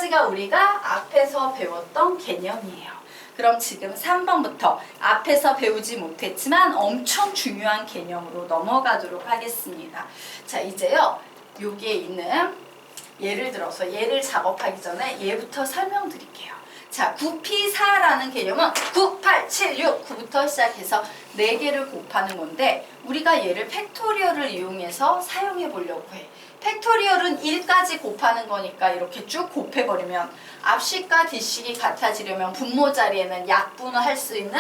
여기까지가 우리가 앞에서 배웠던 개념이에요. 그럼 지금 3번부터 앞에서 배우지 못했지만 엄청 중요한 개념으로 넘어가도록 하겠습니다. 자, 이제요. 여기에 있는 예를 들어서 얘를 작업하기 전에 얘부터 설명드릴게요. 자, 9P4라는 개념은 9, 8, 7, 6, 9부터 시작해서 4개를 곱하는 건데 우리가 얘를 팩토리얼을 이용해서 사용해 보려고 해. 팩토리얼은 1까지 곱하는 거니까 이렇게 쭉 곱해버리면 앞식과 뒷식이 같아지려면 분모 자리에는 약분을 할 수 있는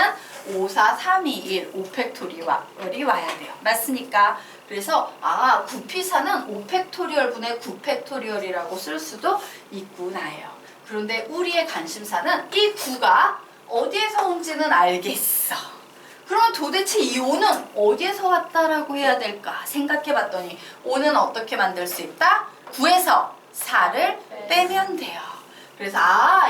5, 4, 3, 2, 1, 5팩토리얼이 와야 돼요. 맞습니까? 그래서 9P4는 5팩토리얼 분의 9팩토리얼이라고 쓸 수도 있구나요. 그런데 우리의 관심사는 이 9가 어디에서 온지는 알겠어. 그러면 도대체 이 5는 어디에서 왔다라고 해야 될까 생각해 봤더니 5는 어떻게 만들 수 있다? 9에서 4를 빼면 돼요. 그래서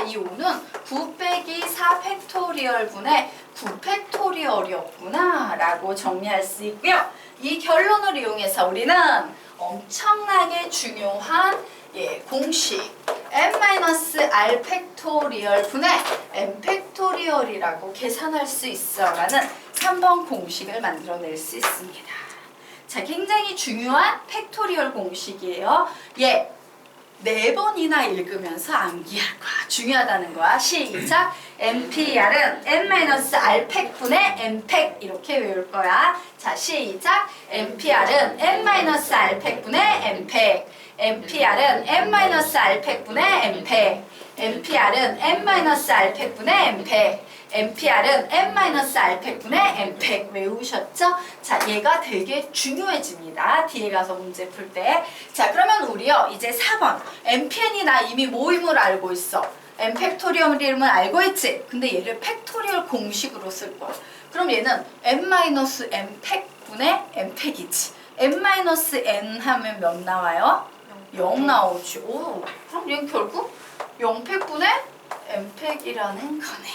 이 5는 9 빼기 4 팩토리얼 분의 9 팩토리얼이었구나 라고 정리할 수 있고요. 이 결론을 이용해서 우리는 엄청나게 중요한 공식 n-r 팩토리얼 분의 n 팩토리얼이라고 계산할 수 있어 라는 3번 공식을 만들어낼 수 있습니다. 자, 굉장히 중요한 팩토리얼 공식이에요. 4번이나 읽으면서 암기할 거야. 중요하다는 거야. 시작! NPR은 n-r 팩분의 n팩 이렇게 외울 거야. 자, 시작! NPR은 n-r 팩분의 n팩 NPR은 n-r 팩분의 n팩 NPR은 n-r 팩분의 n팩 NPR은 n-r 팩분의 n팩 외우셨죠? 자, 얘가 되게 중요해집니다. 뒤에 가서 문제 풀 때. 자, 그러면 우리요 이제 4번 NPN이 나 이미 모임을 알고 있어. n 팩토리얼임을 알고 있지? 근데 얘를 팩토리얼 공식으로 쓸 거야. 그럼 얘는 n-n 팩분의 n팩이지. n-n 하면 몇 나와요? 0 나오지. 오, 그럼 얘는 결국 0팩분의 n팩이라는 거네.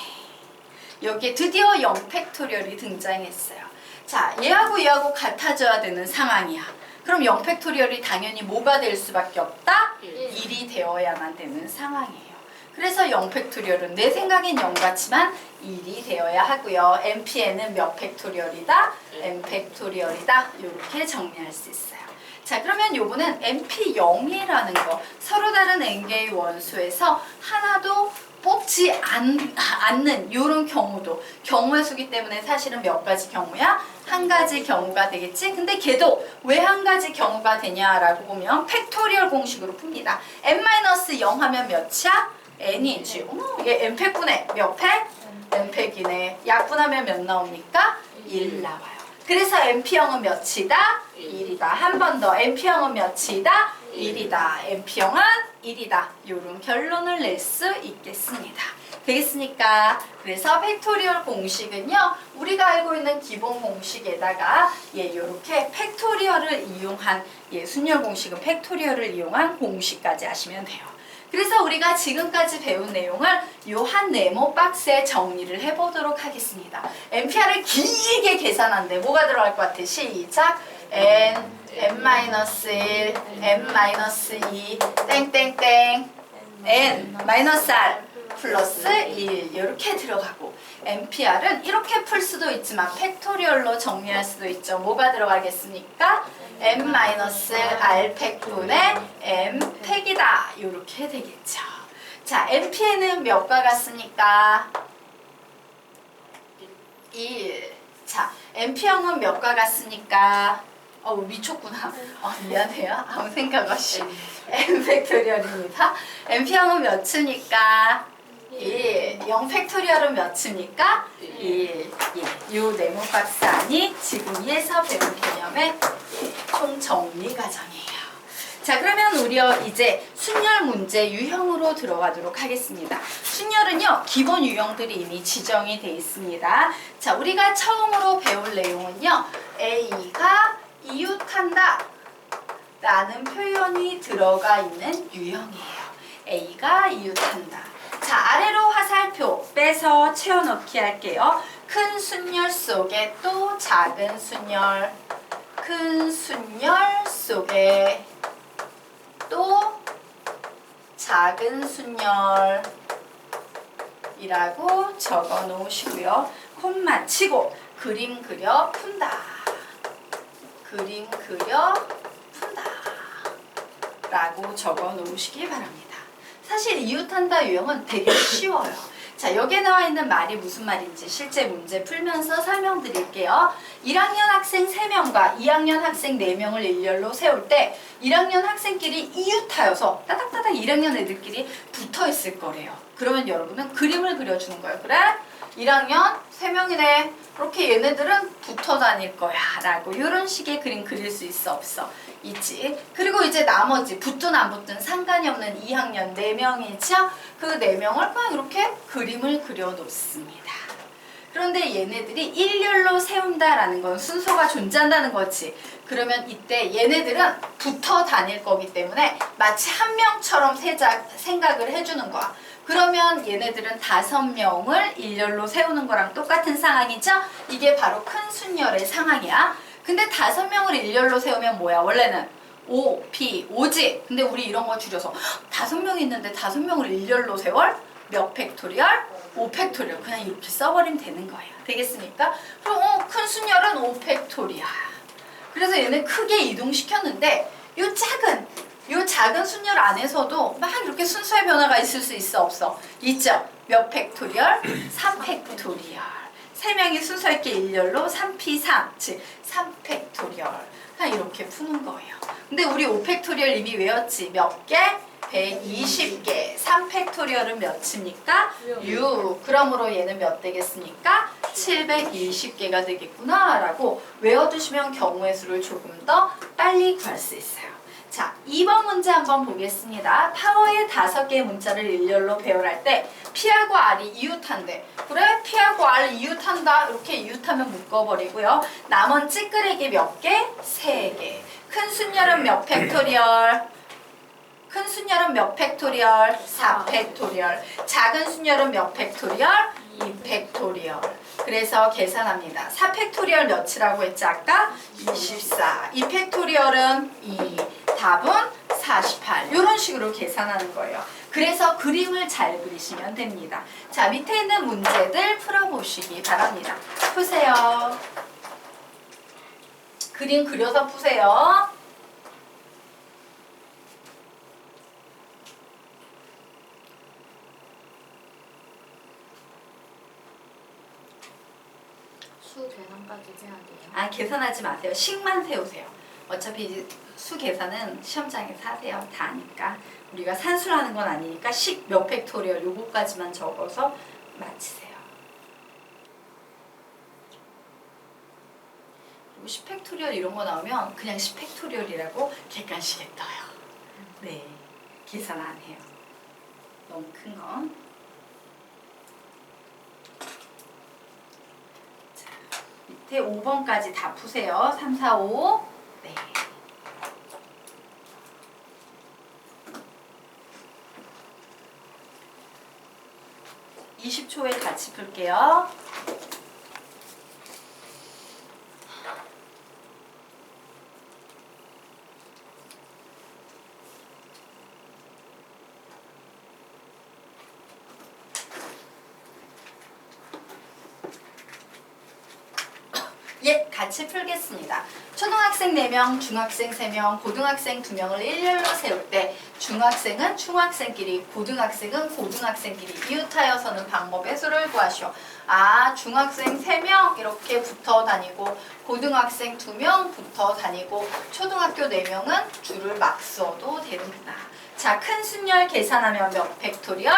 여기에 드디어 0팩토리얼이 등장했어요. 자, 얘하고 같아져야 되는 상황이야. 그럼 0팩토리얼이 당연히 뭐가 될 수밖에 없다? 1이 되어야만 되는 상황이에요. 그래서 0팩토리얼은 내 생각엔 0 같지만 1이 되어야 하고요. NPN은 몇 팩토리얼이다? n팩토리얼이다. 이렇게 정리할 수 있어요. 자, 그러면 요거는 NP0이라는 거, 서로 다른 n개의 원소에서 하나도 뽑지 않는 이런 경우도 경우의 수기 때문에 사실은 몇 가지 경우야? 한 가지 경우가 되겠지? 근데 걔도 왜 한 가지 경우가 되냐라고 보면 팩토리얼 공식으로 풉니다. n-0 하면 몇이야? n이지. 얘 n팩분의 몇 팩? n팩이네. 약분하면 몇 나옵니까? 1 나와요. 그래서 NP형은 몇이다? 1이다. 한 번 더. NP형은 몇이다? 1이다. NP형은 1이다. 이런 결론을 낼 수 있겠습니다. 되겠습니까? 그래서 팩토리얼 공식은요, 우리가 알고 있는 기본 공식에다가 이렇게 팩토리얼을 이용한 순열 공식은 팩토리얼을 이용한 공식까지 하시면 돼요. 그래서 우리가 지금까지 배운 내용을 요 한 네모 박스에 정리를 해보도록 하겠습니다. NPR을 길게 계산한데 뭐가 들어갈 것 같아? 시작! n, n-1, n-2, 땡땡땡, n-r 플러스 1 이렇게 들어가고 NPR은 이렇게 풀 수도 있지만 팩토리얼로 정리할 수도 있죠. 뭐가 들어가겠습니까? n-r 팩분의 n팩이다. 이렇게 되겠죠. 자, NPN은 몇과 같습니까? 1. 자, NP형은 몇과 같습니까? 미쳤구나. 미안해요. 아무 생각 없이. n 팩토리얼입니다. NP형은 몇입니까? 1. 0 팩토리얼은 몇입니까? 1. 요 네모 박스 안이 지금 위에서 배운 개념의 총 정리 과정이에요. 자, 그러면 우리요 이제 순열 문제 유형으로 들어가도록 하겠습니다. 순열은요 기본 유형들이 이미 지정이 되어 있습니다. 자, 우리가 처음으로 배울 내용은요 A가 이웃한다 라는 표현이 들어가 있는 유형이에요. A가 이웃한다. 자, 아래로 화살표 빼서 채워넣기 할게요. 큰 순열 속에 또 작은 순열, 큰 순열 속에 또 작은 순열이라고 적어 놓으시고요. 콤마 치고 그림 그려 푼다. 그림 그려 푼다. 라고 적어 놓으시기 바랍니다. 사실 이웃한다 유형은 되게 쉬워요. 자, 여기에 나와 있는 말이 무슨 말인지 실제 문제 풀면서 설명드릴게요. 1학년 학생 3명과 2학년 학생 4명을 일렬로 세울 때 1학년 학생끼리 이웃하여서 따닥따닥 1학년 애들끼리 붙어 있을 거래요. 그러면 여러분은 그림을 그려주는 거예요. 그래? 1학년 3명이네. 이렇게 얘네들은 붙어 다닐 거야. 라고 이런 식의 그림 그릴 수 있어 없어? 있지. 그리고 이제 나머지 붙든 안 붙든 상관이 없는 2학년 4명이죠. 그 4명을 그냥 이렇게 그림을 그려 놓습니다. 그런데 얘네들이 일렬로 세운다라는 건 순서가 존재한다는 거지. 그러면 이때 얘네들은 붙어 다닐 거기 때문에 마치 한 명처럼 생각을 해주는 거야. 그러면 얘네들은 5명을 일렬로 세우는 거랑 똑같은 상황이죠? 이게 바로 큰 순열의 상황이야. 근데 5명을 일렬로 세우면 뭐야? 원래는 O, P, O지. 근데 우리 이런 거 줄여서 5명이 있는데 5명을 일렬로 세월? 몇 팩토리얼? 5 팩토리얼. 그냥 이렇게 써버리면 되는 거예요. 되겠습니까? 그럼 큰 순열은 5 팩토리얼. 그래서 얘는 크게 이동시켰는데 요 작은 순열 안에서도 막 이렇게 순서의 변화가 있을 수 있어 없어? 있죠. 몇 팩토리얼? 3 팩토리얼. 3명이 순서 있게 일렬로 3p3, 즉 3팩토리얼. 그냥 이렇게 푸는 거예요. 근데 우리 5팩토리얼 이미 외웠지? 몇 개? 120개. 3팩토리얼은 몇입니까? 6. 그러므로 얘는 몇 되겠습니까? 720개가 되겠구나 라고 외워두시면 경우의 수를 조금 더 빨리 구할 수 있어요. 자, 2번 문제 한번 보겠습니다. 파워의 5개의 문자를 일렬로 배열할 때 P하고 R이 이웃한대. 그래? P하고 R 이웃한다. 이렇게 이웃하면 묶어버리고요. 남은 찌끄레기 몇 개? 3개. 큰 순열은 몇 팩토리얼? 큰 순열은 몇 팩토리얼? 4 팩토리얼. 작은 순열은 몇 팩토리얼? 2 팩토리얼. 그래서 계산합니다. 4 팩토리얼 몇이라고 했지 아까? 24. 2 팩토리얼은 2. 답은 48. 이런 식으로 계산하는 거예요. 그래서 그림을 잘 그리시면 됩니다. 자, 밑에 있는 문제들 풀어보시기 바랍니다. 푸세요. 그림 그려서 푸세요. 수 계산까지 해야 돼요? 아, 계산하지 마세요. 식만 세우세요. 어차피 이제 수 계산은 시험장에서 하세요. 다 아니까. 우리가 산수라는 건 아니니까 식 몇 팩토리얼 요거까지만 적어서 마치세요. 그리고 10팩토리얼 이런 거 나오면 그냥 10팩토리얼이라고 객관식에 떠요. 네, 계산 안 해요. 너무 큰 건. 자, 밑에 5번까지 다 푸세요. 3, 4, 5. 네. (20초에) 같이 풀게요. 예, 같이 풀겠습니다. 초등학생 4명, 중학생 3명, 고등학생 2명을 일렬로 세울 때 중학생은 중학생끼리, 고등학생은 고등학생끼리 이웃하여서는 방법의 수를 구하시오. 아, 중학생 3명 이렇게 붙어 다니고 고등학생 2명 붙어 다니고 초등학교 4명은 줄을 막 써도 되는구나. 자, 큰 순열 계산하면 몇 팩토리얼?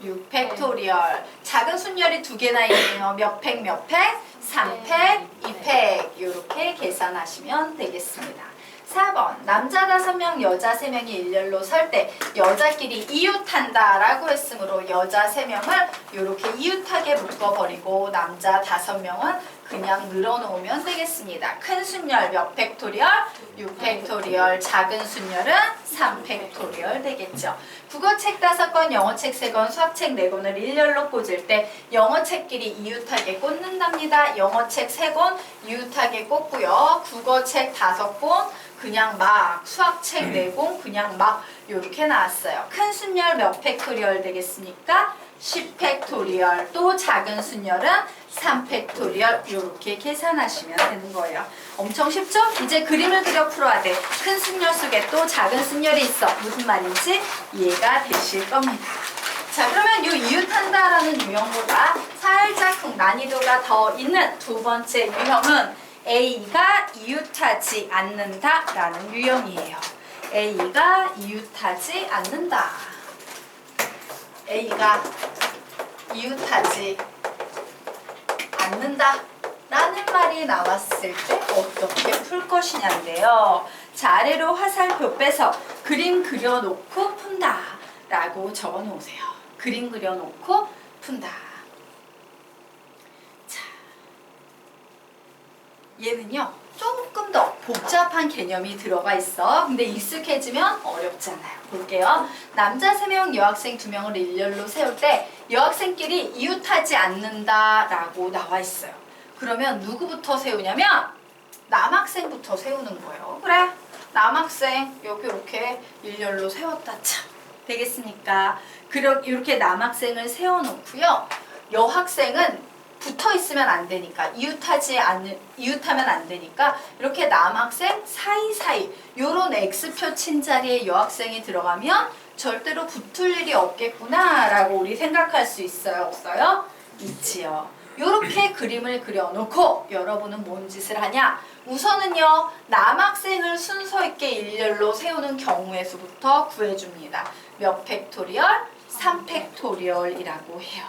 6 팩토리얼. 작은 순열이 2개나 있네요. 몇 팩, 몇 팩? 3팩, 2팩. 이렇게 계산하시면 되겠습니다. 4번. 남자 5명, 여자 3명이 일렬로 설 때 여자끼리 이웃한다 라고 했으므로 여자 3명을 이렇게 이웃하게 묶어버리고 남자 5명은 그냥 늘어놓으면 되겠습니다. 큰 순열 몇 팩토리얼? 6 팩토리얼. 작은 순열은 3 팩토리얼 되겠죠. 국어책 5권, 영어책 3권, 수학책 4권을 일렬로 꽂을 때 영어책끼리 이웃하게 꽂는답니다. 영어책 3권 이웃하게 꽂고요. 국어책 5권, 그냥 막 수학책 내공 그냥 막 이렇게 나왔어요. 큰 순열 몇 팩토리얼 되겠습니까? 10팩토리얼. 또 작은 순열은 3팩토리얼. 이렇게 계산하시면 되는 거예요. 엄청 쉽죠? 이제 그림을 그려 풀어야 돼. 큰 순열 속에 또 작은 순열이 있어. 무슨 말인지 이해가 되실 겁니다. 자, 그러면 이 이웃한다라는 유형보다 살짝 난이도가 더 있는 두 번째 유형은 A가 이웃하지 않는다라는 유형이에요. A가 이웃하지 않는다. A가 이웃하지 않는다 라는 말이 나왔을 때 어떻게 풀 것이냐인데요. 자, 아래로 화살표 빼서 그림 그려놓고 푼다 라고 적어 놓으세요. 그림 그려놓고 푼다. 자, 얘는요 조금 더 복잡한 개념이 들어가 있어. 근데 익숙해지면 어렵잖아요. 볼게요. 남자 3명, 여학생 2명을 일렬로 세울 때 여학생끼리 이웃하지 않는다라고 나와 있어요. 그러면 누구부터 세우냐면 남학생부터 세우는 거예요. 그래, 남학생 여기 이렇게 일렬로 세웠다. 참 되겠습니까? 이렇게 남학생을 세워놓고요. 여학생은 붙어 있으면 안 되니까 이웃하면 안 되니까 이렇게 남학생 사이사이 요런 X표 친 자리에 여학생이 들어가면 절대로 붙을 일이 없겠구나 라고 우리 생각할 수 있어요? 없어요? 있지요. 요렇게 그림을 그려놓고 여러분은 뭔 짓을 하냐? 우선은요 남학생을 순서 있게 일렬로 세우는 경우의 수부터 구해줍니다. 몇 팩토리얼? 3팩토리얼이라고 해요.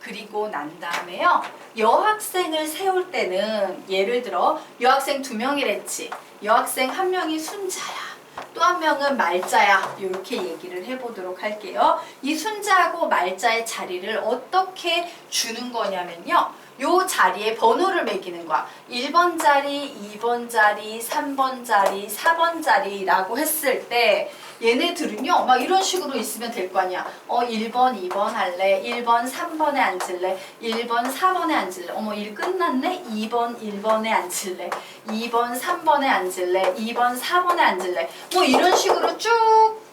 그리고 난 다음에요. 여학생을 세울 때는 예를 들어 여학생 2명이랬지. 여학생 1명이 순자야. 또 1명은 말자야. 이렇게 얘기를 해보도록 할게요. 이 순자하고 말자의 자리를 어떻게 주는 거냐면요. 요 자리에 번호를 매기는 거야. 1번 자리, 2번 자리, 3번 자리, 4번 자리라고 했을 때 얘네들은요 막 이런 식으로 있으면 될 거 아니야. 1번, 2번 할래. 1번, 3번에 앉을래. 1번, 4번에 앉을래. 어머, 일 끝났네. 2번, 1번에 앉을래. 2번, 3번에 앉을래. 2번, 4번에 앉을래. 뭐 이런 식으로 쭉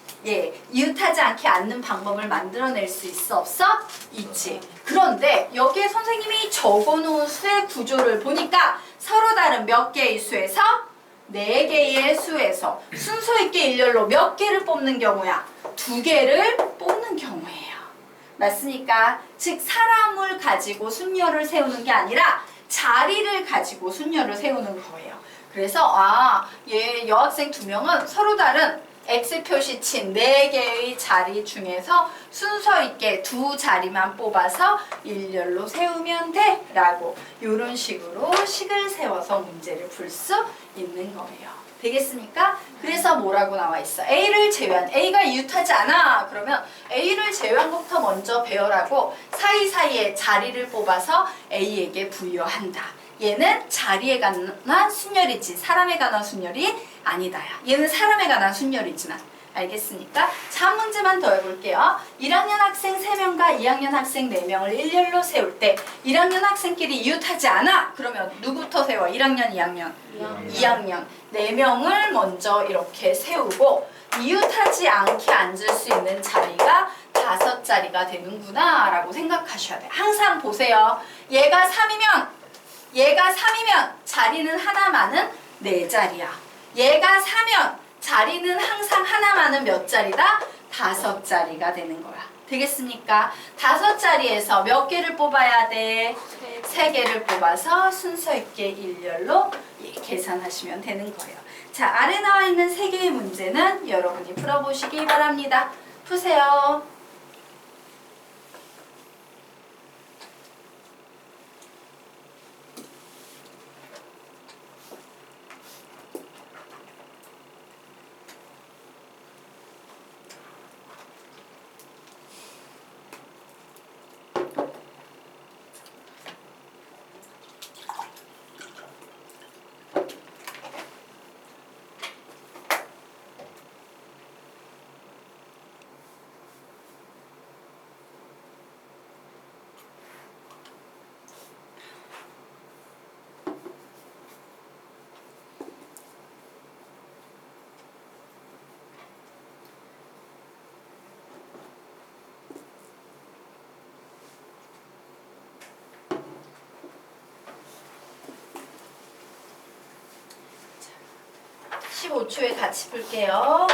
이웃하지 않게 앉는 방법을 만들어낼 수 있어? 없어? 있지. 그런데 여기에 선생님이 적어놓은 수의 구조를 보니까 서로 다른 몇 개의 수에서 4개의 수에서 순서 있게 일렬로 몇 개를 뽑는 경우야? 2개를 뽑는 경우예요. 맞습니까? 즉 사람을 가지고 순열을 세우는 게 아니라 자리를 가지고 순열을 세우는 거예요. 그래서 여학생 2명은 서로 다른 X 표시 친 4개의 자리 중에서 순서 있게 2자리만 뽑아서 일렬로 세우면 돼 라고 이런 식으로 식을 세워서 문제를 풀 수 있는 거예요. 되겠습니까? 그래서 뭐라고 나와 있어? A를 제외한, A가 이웃하지 않아. 그러면 A를 제외한 것부터 먼저 배열하고 사이사이에 자리를 뽑아서 A에게 부여한다. 얘는 자리에 관한 순열이지 사람에 관한 순열이 아니다. 얘는 사람에 관한 순열이지만. 알겠습니까? 자, 한 문제만 더 해볼게요. 1학년 학생 3명과 2학년 학생 4명을 일렬로 세울 때 1학년 학생끼리 이웃하지 않아. 그러면 누구부터 세워? 1학년, 2학년? 2학년. 4명을 먼저 이렇게 세우고 이웃하지 않게 앉을 수 있는 자리가 5자리가 되는구나 라고 생각하셔야 돼요. 항상 보세요. 얘가 3이면 자리는 하나만은 4자리야. 얘가 4면 자리는 항상 하나만은 몇 자리다? 5자리가 되는 거야. 되겠습니까? 5자리에서 몇 개를 뽑아야 돼? 3개를 뽑아서 순서 있게 일렬로 계산하시면 되는 거예요. 자, 아래 나와 있는 3개의 문제는 여러분이 풀어보시기 바랍니다. 푸세요. 15초에 같이 풀게요.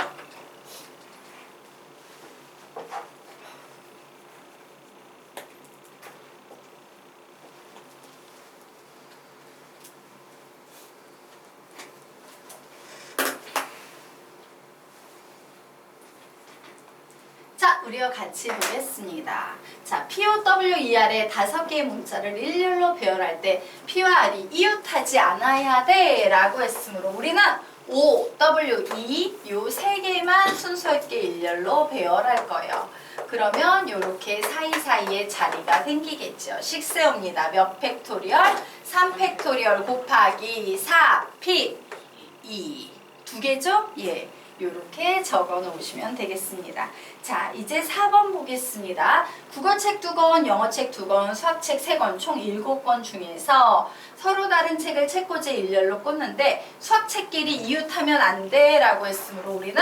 자, 우리와 같이 보겠습니다. 자, POWER의 5개의 문자를 일렬로 배열할 때 P와 R이 이웃하지 않아야 돼 라고 했으므로 우리는 O, W, E 요 3개만 순서 있게 일렬로 배열할 거예요. 그러면 이렇게 사이사이에 자리가 생기겠죠. 식 세웁니다. 몇 팩토리얼? 3 팩토리얼 곱하기 4P 2. 2개죠? 예. 이렇게 적어 놓으시면 되겠습니다. 자, 이제 4번 보겠습니다. 국어책 2권, 영어책 2권, 수학책 3권, 총 7권 중에서 서로 다른 책을 책꽂이에 일렬로 꽂는데 수학책끼리 이웃하면 안 돼 라고 했으므로 우리는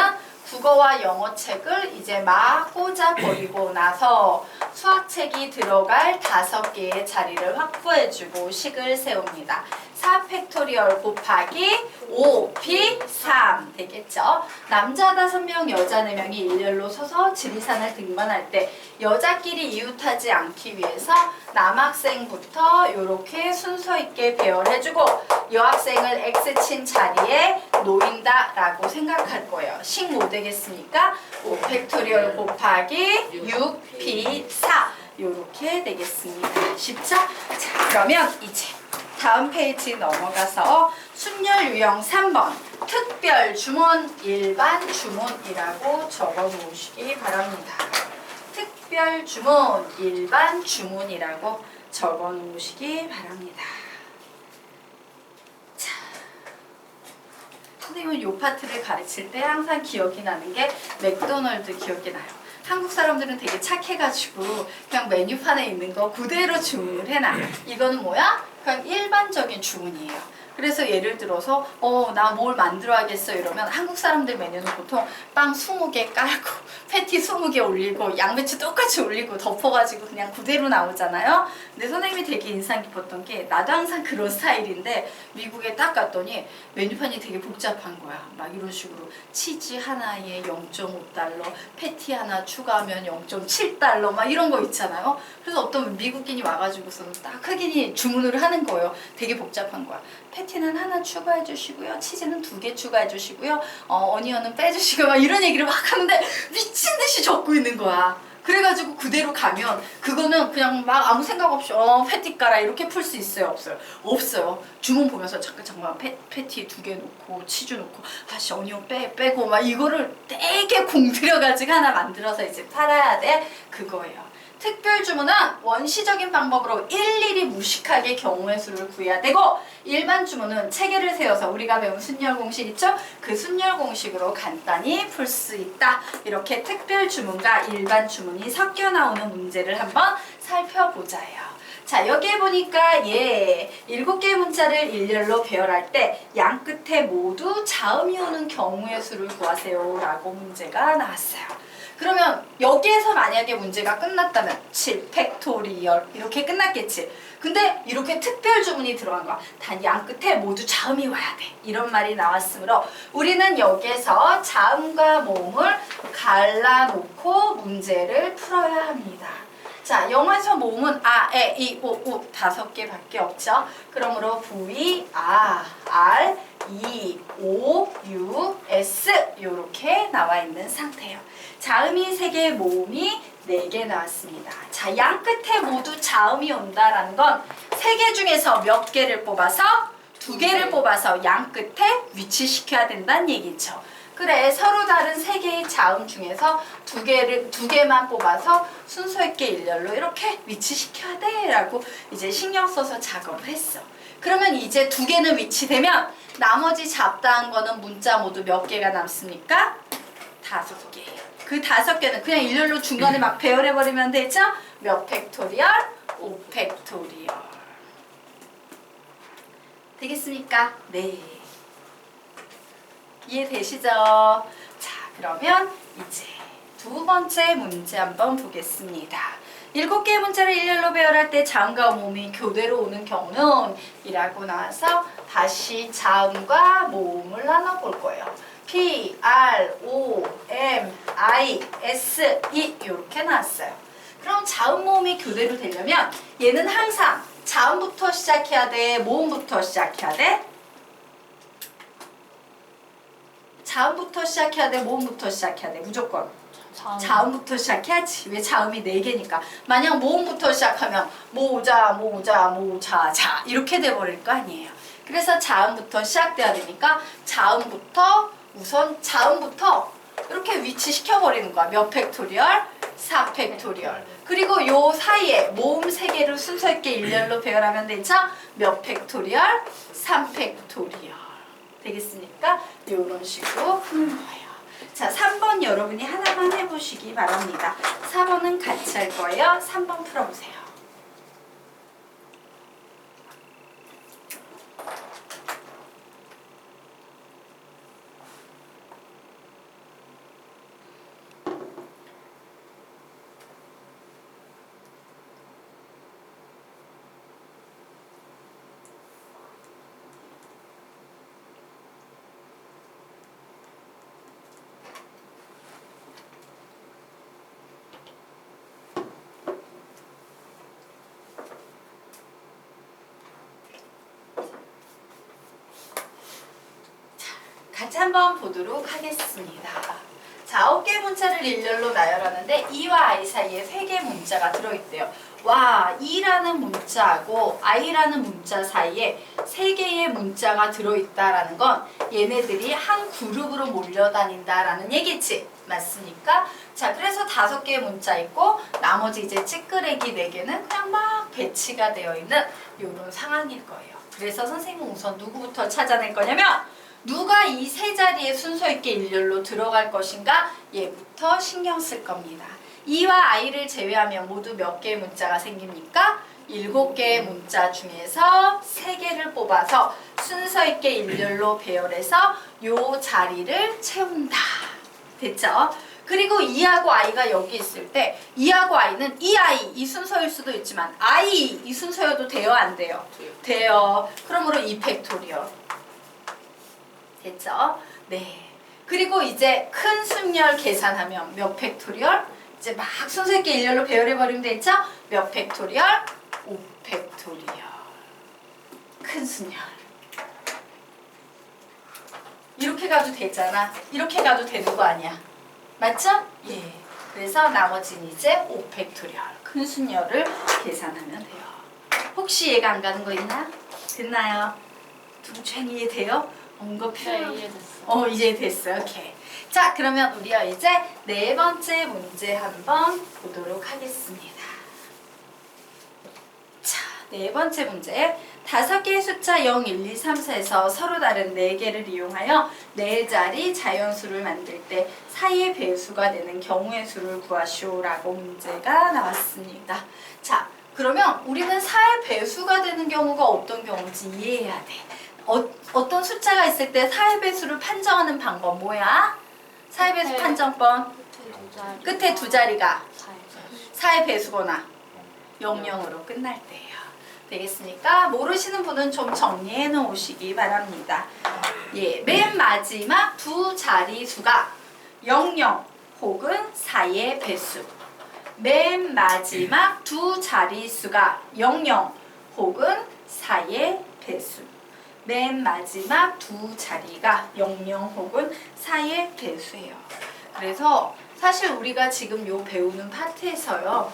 국어와 영어책을 이제 막 꽂아버리고 나서 수학책이 들어갈 5개의 자리를 확보해주고 식을 세웁니다. 4 팩토리얼 곱하기 5p 3 되겠죠. 남자 5명, 여자 4명이 일렬로 서서 지리산을 등반할 때 여자끼리 이웃하지 않기 위해서 남학생부터 이렇게 순서 있게 배열해주고 여학생을 X친 자리에 놓인다 라고 생각할 거예요. 식 뭐 되겠습니까? 5 팩토리얼 곱하기 6p 4 이렇게 되겠습니다. 쉽죠? 자, 그러면 이제 다음 페이지 넘어가서 순열 유형 3번 특별 주문, 일반 주문이라고 적어 놓으시기 바랍니다. 특별 주문, 일반 주문이라고 적어 놓으시기 바랍니다. 자, 선생님은 이 파트를 가르칠 때 항상 기억이 나는 게 맥도널드 기억이 나요. 한국 사람들은 되게 착해가지고 그냥 메뉴판에 있는 거 그대로 주문을 해놔. 이거는 뭐야? 그냥 일반적인 주문이에요. 그래서 예를 들어서 나 뭘 만들어야겠어 이러면 한국 사람들 메뉴는 보통 빵 20개 깔고 패티 20개 올리고 양배추 똑같이 올리고 덮어가지고 그냥 그대로 나오잖아요. 근데 선생님이 되게 인상 깊었던 게 나도 항상 그런 스타일인데 미국에 딱 갔더니 메뉴판이 되게 복잡한 거야. 막 이런 식으로 치즈 하나에 0.5달러, 패티 하나 추가하면 0.7달러 막 이런 거 있잖아요. 그래서 어떤 미국인이 와가지고서는 딱 흑인이 주문을 하는 거예요. 되게 복잡한 거야. 패티는 하나 추가해 주시고요. 치즈는 2개 추가해 주시고요. 어니언은 빼주시고 막 이런 얘기를 막 하는데 미친 듯이 적고 있는 거야. 그래가지고 그대로 가면 그거는 그냥 막 아무 생각 없이 패티 깔아 이렇게 풀 수 있어요? 없어요? 없어요. 주문 보면서 잠깐 패티 2개 놓고 치즈 놓고 다시 어니언 빼고 막 이거를 되게 공들여가지고 하나 만들어서 이제 팔아야 돼. 그거예요. 특별 주문은 원시적인 방법으로 일일이 무식하게 경우의 수를 구해야 되고 일반 주문은 체계를 세워서 우리가 배운 순열 공식 있죠? 그 순열 공식으로 간단히 풀 수 있다. 이렇게 특별 주문과 일반 주문이 섞여 나오는 문제를 한번 살펴보자요. 자, 여기에 보니까 7개의 문자를 일렬로 배열할 때 양 끝에 모두 자음이 오는 경우의 수를 구하세요 라고 문제가 나왔어요. 그러면 여기에서 만약에 문제가 끝났다면 7 팩토리얼 이렇게 끝났겠지. 근데 이렇게 특별 주문이 들어간 거야. 단 양 끝에 모두 자음이 와야 돼. 이런 말이 나왔으므로 우리는 여기에서 자음과 모음을 갈라놓고 문제를 풀어야 합니다. 자, 영어에서 모음은 아, 에, 이, 오, 우 5개밖에 없죠. 그러므로 V, 아, R, E, O, U, S 이렇게 나와 있는 상태예요. 자음이 3개, 모음이 4개 나왔습니다. 자, 양 끝에 모두 자음이 온다라는 건 3개 중에서 몇 개를 뽑아서 2개를 뽑아서 양 끝에 위치시켜야 된다는 얘기죠. 그래, 서로 다른 3개의 자음 중에서 2개만 뽑아서 순서 있게 일렬로 이렇게 위치시켜야 돼 라고 이제 신경 써서 작업을 했어. 그러면 이제 2개는 위치되면 나머지 잡다한 거는 문자 모두 몇 개가 남습니까? 5개. 그 5개는 그냥 일렬로 중간에 막 배열해버리면 되죠? 몇 팩토리얼? 5 팩토리얼. 되겠습니까? 네. 이해되시죠? 자, 그러면 이제 2번째 문제 한번 보겠습니다. 7개의 문자를 일렬로 배열할 때 자음과 모음이 교대로 오는 경우는 이라고 나와서 다시 자음과 모음을 나눠볼 거예요. P, R, O, M, I, S, E 이렇게 나왔어요. 그럼 자음 모음이 교대로 되려면 얘는 항상 자음부터 시작해야 돼? 모음부터 시작해야 돼? 자음부터 시작해야 돼? 모음부터 시작해야 돼? 무조건 자음부터 시작해야지. 왜? 자음이 4개니까. 만약 모음부터 시작하면 모자, 모자, 모자, 자 이렇게 돼버릴 거 아니에요. 그래서 자음부터 시작돼야 되니까 우선 자음부터 이렇게 위치시켜버리는 거야. 몇 팩토리얼? 4 팩토리얼. 그리고 요 사이에 모음 3개를 순서 있게 일렬로 배열하면 되죠? 몇 팩토리얼? 3 팩토리얼. 되겠습니까? 이런 식으로 푸는 거예요. 자, 3번 여러분이 하나만 해보시기 바랍니다. 4번은 같이 할 거예요. 3번 풀어보세요. 같이 한번 보도록 하겠습니다. 자, 9개 문자를 일렬로 나열하는데 이와 I 사이에 3개 문자가 들어있대요. 와, 이라는 문자하고 I라는 문자 사이에 3개의 문자가 들어있다라는 건 얘네들이 한 그룹으로 몰려다닌다라는 얘기지. 맞습니까? 자, 그래서 5개의 문자 있고 나머지 이제 찌끄레기 4개는 그냥 막 배치가 되어 있는 이런 상황일 거예요. 그래서 선생님은 우선 누구부터 찾아낼 거냐면 누가 이 세 자리에 순서 있게 일렬로 들어갈 것인가? 얘부터 신경 쓸 겁니다. E와 I를 제외하면 모두 몇 개의 문자가 생깁니까? 7개의 문자 중에서 3개를 뽑아서 순서 있게 일렬로 배열해서 요 자리를 채운다. 됐죠? 그리고 E하고 I가 여기 있을 때 E하고 I는 이 순서일 수도 있지만 I 이 순서여도 돼요? 안 돼요? 돼요. 그러므로 2 팩토리얼. 됐죠? 네. 그리고 이제 큰 순열 계산하면 몇 팩토리얼? 이제 막 순서 있게 일렬로 배열해버리면 되죠? 몇 팩토리얼? 5 팩토리얼. 큰 순열. 이렇게 가도 되잖아. 이렇게 가도 되는 거 아니야. 맞죠? 예. 그래서 나머지는 이제 5 팩토리얼. 큰 순열을 계산하면 돼요. 혹시 이해가 안 가는 거 있나? 됐나요? 두분 全 이해돼요? 뭔가 네, 이해됐어. 이제 됐어요. 오케이. 자, 그러면 우리가 이제 4번째 문제 한번 보도록 하겠습니다. 자, 4번째 문제. 5개의 숫자 0, 1, 2, 3, 4에서 서로 다른 4개를 이용하여 4자리 자연수를 만들 때 사이의 배수가 되는 경우의 수를 구하시오라고 문제가 나왔습니다. 자, 그러면 우리는 사의 배수가 되는 경우가 어떤 경우인지 이해해야 돼. 어떤 숫자가 있을 때 사의 배수를 판정하는 방법 뭐야? 사의 배수 판정법. 끝에 2자리가 사의 배수거나 00으로 끝날 때예요. 되겠습니까? 모르시는 분은 좀 정리해 놓으시기 바랍니다. 예, 맨 마지막 2자리 수가 00 혹은 4의 배수. 맨 마지막 2자리 수가 00 혹은 4의 배수. 맨 마지막 2자리가 00 혹은 4의 배수예요. 그래서 사실 우리가 지금 요 배우는 파트에서요.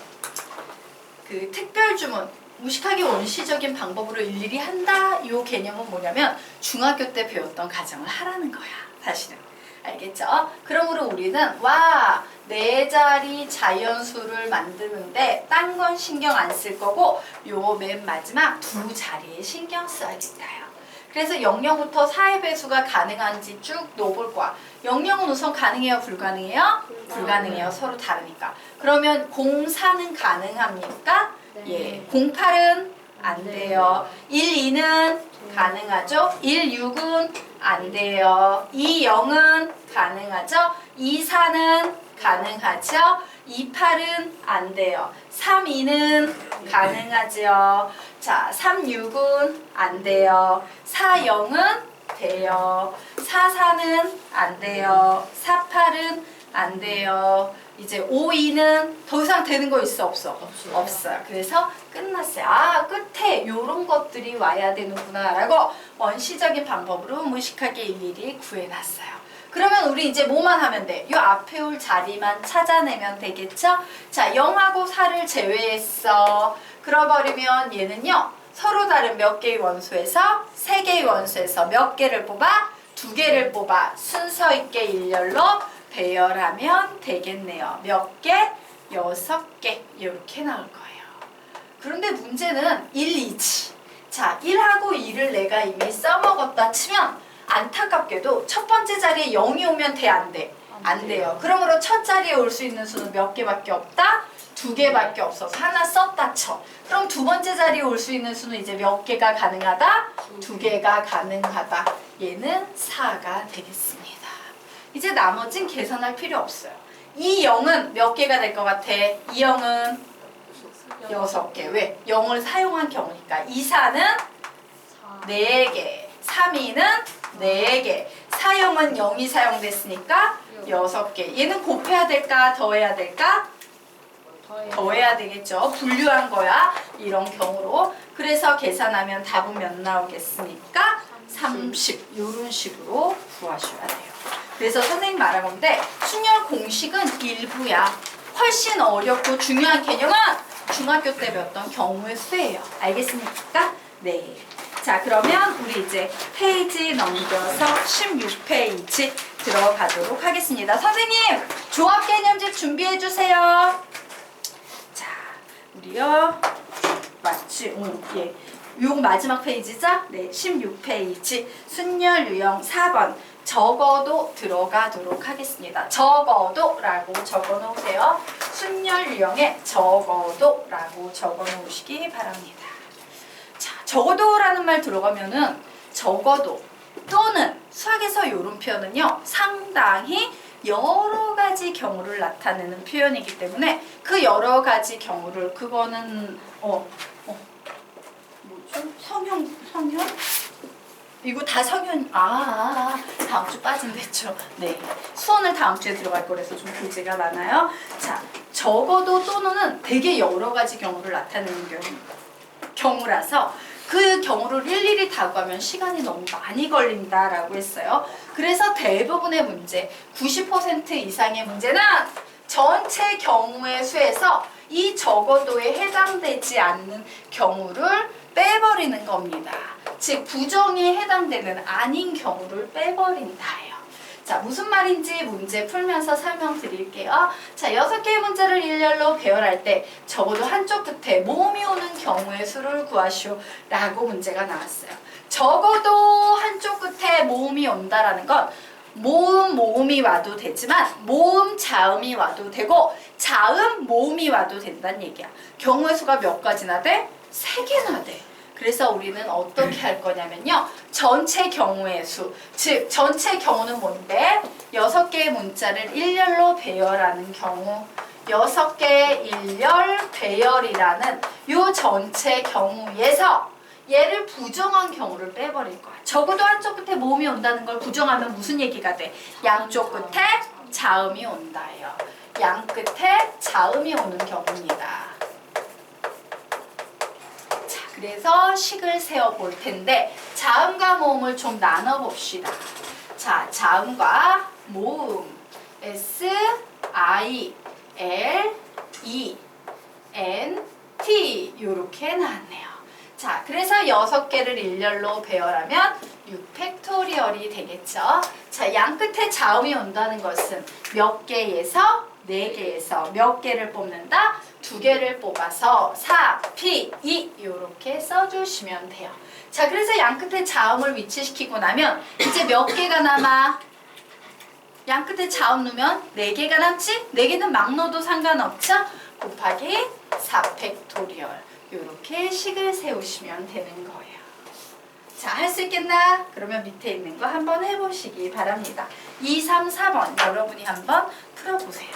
그 특별주문, 무식하게 원시적인 방법으로 일일이 한다 요 개념은 뭐냐면 중학교 때 배웠던 가정을 하라는 거야. 사실은. 알겠죠? 그러므로 우리는 4자리 자연수를 만드는데 딴 건 신경 안 쓸 거고 요 맨 마지막 2자리에 신경 써야겠다요. 그래서 00부터 4의 배수가 가능한지 쭉 넣어볼 거야. 00은 우선 가능해요? 불가능해요? 불가능해요. 서로 다르니까. 그러면 04는 가능합니까? 네. 예. 08은 안 돼요. 12는 가능하죠? 16은 안 돼요. 20은 가능하죠? 24는 가능하죠? 28은 안 돼요. 32는 가능하죠. 자, 36은 안 돼요. 40은 돼요. 44는 안 돼요. 48은 안 돼요. 이제 52는 더 이상 되는 거 있어 없어? 없어요. 그래서 끝났어요. 아, 끝에 요런 것들이 와야 되는구나 라고 원시적인 방법으로 무식하게 일일이 구해놨어요. 그러면 우리 이제 뭐만 하면 돼? 요 앞에 올 자리만 찾아내면 되겠죠? 자, 0하고 4를 제외했어. 그러버리면 얘는요, 서로 다른 몇 개의 원소에서 3개의 원소에서 몇 개를 뽑아? 2개를 뽑아 순서 있게 일렬로 배열하면 되겠네요. 몇 개? 6개. 이렇게 나올 거예요. 그런데 문제는 1, 2지. 자, 1하고 2를 내가 이미 써먹었다 치면 안타깝게도 첫 번째 자리에 0이 오면 돼, 안 돼? 안 돼요. 그러므로 첫 자리에 올 수 있는 수는 몇 개밖에 없다? 2개밖에 없어서 하나 썼다 쳐. 그럼 두 번째 자리에 올 수 있는 수는 이제 몇 개가 가능하다? 2개가 가능하다. 얘는 4가 되겠습니다. 이제 나머진 계산할 필요 없어요. 이 0은 몇 개가 될 것 같아? 이 0은 6개. 왜? 0을 사용한 경우니까. 2, 4는 4개. 3, 2는 4개. 4, 0은 0이 사용됐으니까 6개. 얘는 곱해야 될까? 더해야 될까? 더해야 되겠죠. 분류한 거야. 이런 경우로. 그래서 계산하면 답은 몇 나오겠습니까? 30. 이런 식으로 구하셔야 돼요. 그래서 선생님 말한 건데 순열 공식은 일부야. 훨씬 어렵고 중요한 개념은 중학교 때 배웠던 경우의 수예요. 알겠습니까? 네. 자, 그러면 우리 이제 페이지 넘겨서 16페이지 들어가도록 하겠습니다. 선생님, 조합 개념집 준비해 주세요. 자, 우리요. 맞지? 예. 요 마지막 페이지죠? 네, 16페이지 순열 유형 4번. 적어도 들어가도록 하겠습니다. 적어도 라고 적어 놓으세요. 순열 유형에 적어도 라고 적어 놓으시기 바랍니다. 자, 적어도 라는 말 들어가면은 적어도 또는 수학에서 이런 표현은요, 상당히 여러 가지 경우를 나타내는 표현이기 때문에 그 여러 가지 경우를 그거는 뭐죠? 성형? 이거 다 성현, 다음 주 빠진댔죠. 네. 수원을 다음 주에 들어갈 거라서 좀 교재가 많아요. 자, 적어도 또는 되게 여러 가지 경우를 나타내는 경우라서 그 경우를 일일이 다 구하면 시간이 너무 많이 걸린다라고 했어요. 그래서 대부분의 문제, 90% 이상의 문제는 전체 경우의 수에서 이 적어도에 해당되지 않는 경우를 빼버리는 겁니다. 즉 부정에 해당되는 아닌 경우를 빼버린다예요. 자, 무슨 말인지 문제 풀면서 설명드릴게요. 자, 6개의 문제를 일렬로 배열할 때 적어도 한쪽 끝에 모음이 오는 경우의 수를 구하시오 라고 문제가 나왔어요. 적어도 한쪽 끝에 모음이 온다라는 건 모음이 와도 되지만 모음 자음이 와도 되고 자음 모음이 와도 된다는 얘기야. 경우의 수가 몇 가지나 돼? 3개나 돼. 그래서 우리는 어떻게 할 거냐면요. 전체 경우의 수, 즉 전체 경우는 뭔데? 6개의 문자를 일렬로 배열하는 경우, 6개의 일렬 배열이라는 요 전체 경우에서 얘를 부정한 경우를 빼버릴 거야. 적어도 한쪽 끝에 모음이 온다는 걸 부정하면 무슨 얘기가 돼? 양쪽 끝에 자음이 온다예요. 양 끝에 자음이 오는 경우입니다. 그래서 식을 세어볼 텐데 자음과 모음을 좀 나눠봅시다. 자, 자음과 모음 S, I, L, E, N, T 이렇게 나왔네요. 자, 그래서 6개를 일렬로 배열하면 6팩토리얼이 되겠죠. 자, 양 끝에 자음이 온다는 것은 몇 개에서 4개에서 몇 개를 뽑는다? 2개를 뽑아서 4, P, 2 이렇게 써주시면 돼요. 자, 그래서 양 끝에 자음을 위치시키고 나면 이제 몇 개가 남아? 양 끝에 자음 넣으면 4개가 남지? 4개는 막 넣어도 상관없죠? 곱하기 4팩토리얼 이렇게 식을 세우시면 되는 거예요. 자, 할 수 있겠나? 그러면 밑에 있는 거 한번 해보시기 바랍니다. 2, 3, 4번 여러분이 한번 풀어보세요.